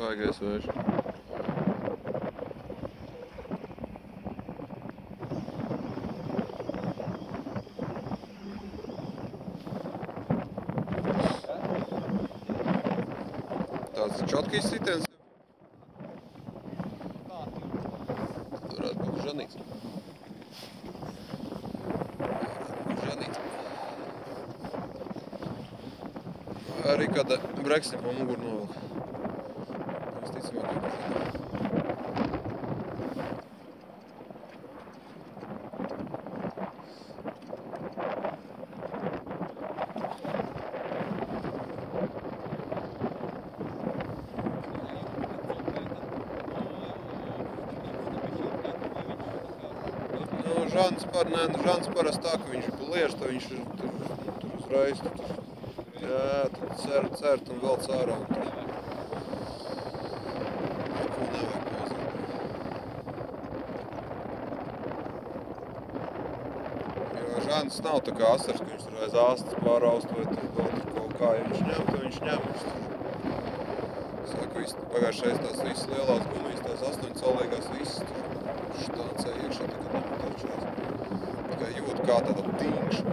Baigais vējš. Tāds čotkīs sitiens. Tad varētu būt žanīts. Arī kāda breksni pa muguru novilka. Visticamāk, ka Žants parasti tā, ka viņš liež, tad viņš tur uzreiz cert un vēl cārā. Neko nevajag pauzīt. Jo Žants nav tā kā asars, ka viņš tur aiz āstas pāraust vai tur kaut kā. Ja viņš ņem, tad viņš ņem. Saka, pagājušais tās visas lielās gumijas, tās 8-colīgās visas tur štācēja iekšā, tagad nepatāčās. Tikai jūt kā tāda tīngša.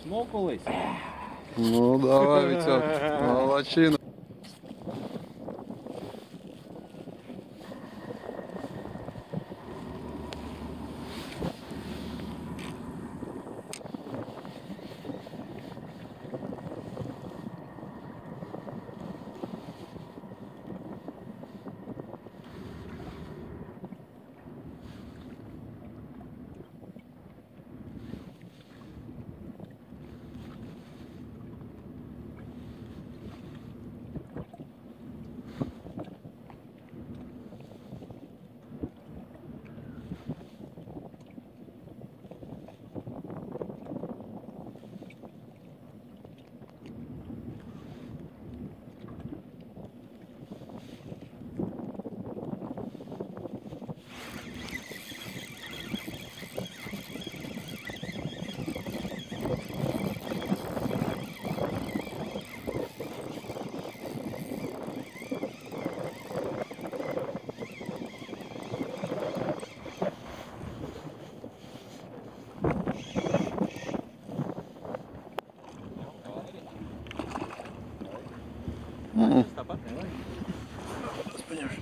Смокнулись? Ну давай, Витек, молодчина. Tāpat nevajag. Es paņemšu.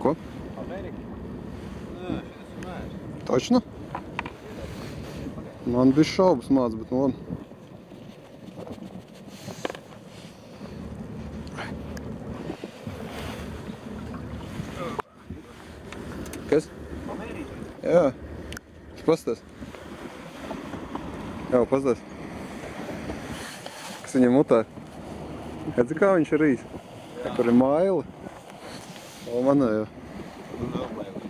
Ko? Amerika? Nē, šis mērs. Точно? Man bija šaubas māc, bet nu labi. Kas? Jā. Pastāst. Jā, pastāst. Kas viņam mutā? Redzi, kā viņš ir rīs? Kur ir maila? O, manējo.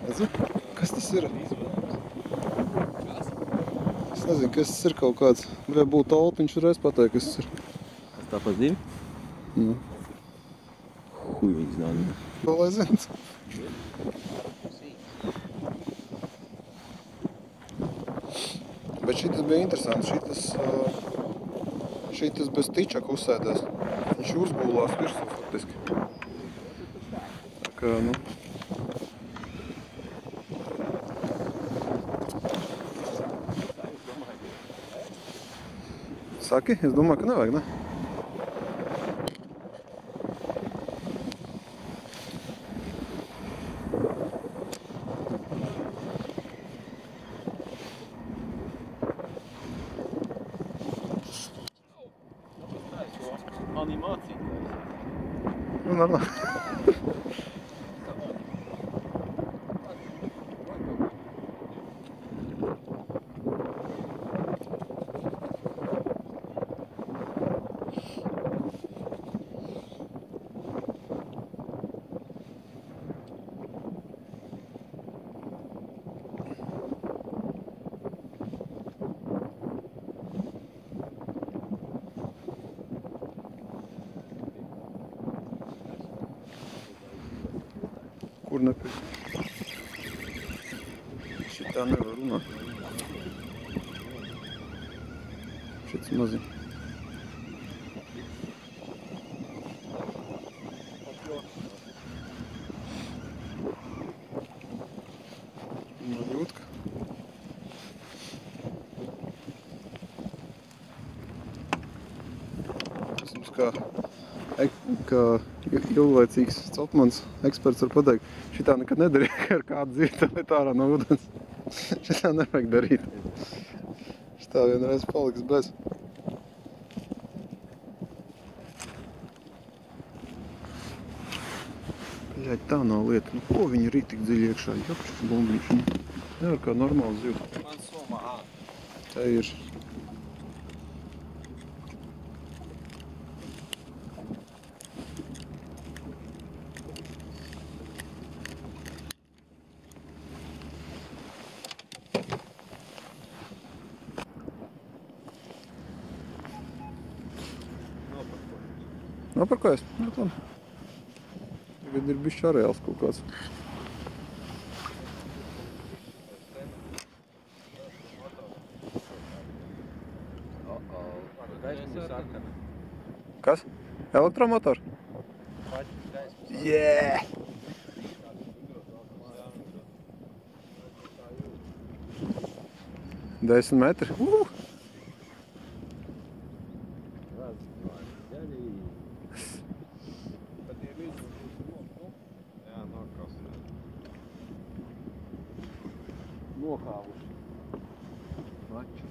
Redzi? Kas tas ir? Es nezinu, kas tas ir kaut kāds. Varētu būt olti, viņš varēs pateikt, kas tas ir. Kas tā pats divi? Nu. Huj viņas nav. Vēl lai zins. Bet šitas bija interesants. Šitas bez tičaka uzsēdēs. Viņš uzgulās virsū faktiski. Tā kā, nu. Saki? Es domāju, ka nevajag, ne? Animācija. Nu, normāli. Kur nepēc? Šitā nevar runāt. Šits maziņ. Maļūtka. Tas mums kā ilglaicīgs celtmans eksperts var pateikt, šitā nekad nedarīja ar kādu dzīvi liet ārā no ūdens. Šitā nevajag darīt. Šitā vienreiz paliks bez. Bļaļ, tā nav lieta. Nu, ko viņi rīt tik dziļi iekšā? Jopšas bumbiņš. Nevar kā normāli zivs. Man somā. Tā ir. Noparkojies? Nu, tā. Tagad ir bišķi areāls kaut kāds. Kas? Elektromotor? Jē! Desmit metri. Nokāvuši. Maču.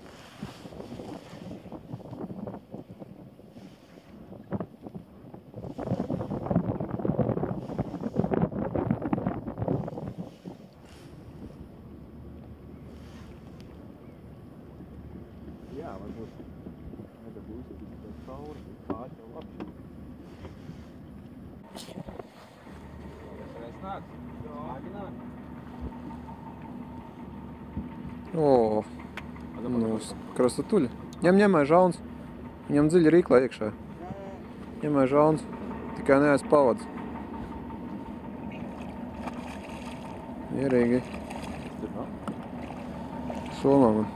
Jā, varbūt nedabūsi tikai cauri, kāds jau labši. Reiz nāk? Nāki nāk. O, nu, krastatuļi. Ņemai žauns. Viņam dziļi rīklā iekšā. Ņemai žauns. Tikai neaiz pavads. Mierīgi. Somā man.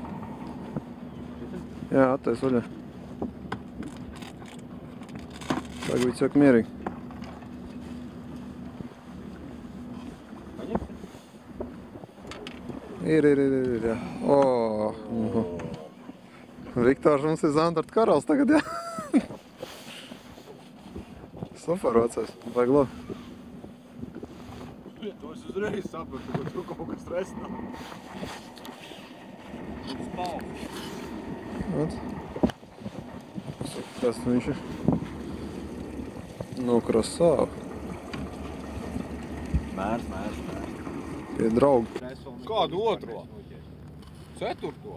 Jā, attais vaļā. Tagad viņš saka mierīgi. Ir, jā. O, Viktors mums ir Zandarta karalis tagad, jā. Super, vecais. Vajag labi. To es uzreiz sapratu, ka tu kaut kas stress nav. Spalvi. Ot. Kas viņš ir? Nu, krasāv. Mērs. Tie draugi. Kādu otro? Ceturto?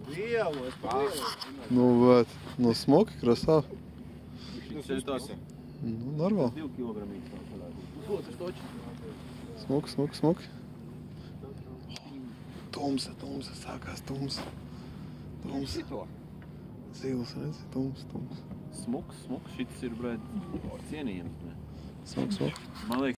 Lielu, es pa lielu. Nu, bet, nu smoki krasāv. Tas ir. Nu, normāli. 2 kilogramīgi tā varētu. Otrs toči. Smuki. Tumsa, sākās tumsa. Zils, redzi, tums. Smuks, šits ir, brēt, cienījams. Smuks. Man liekas,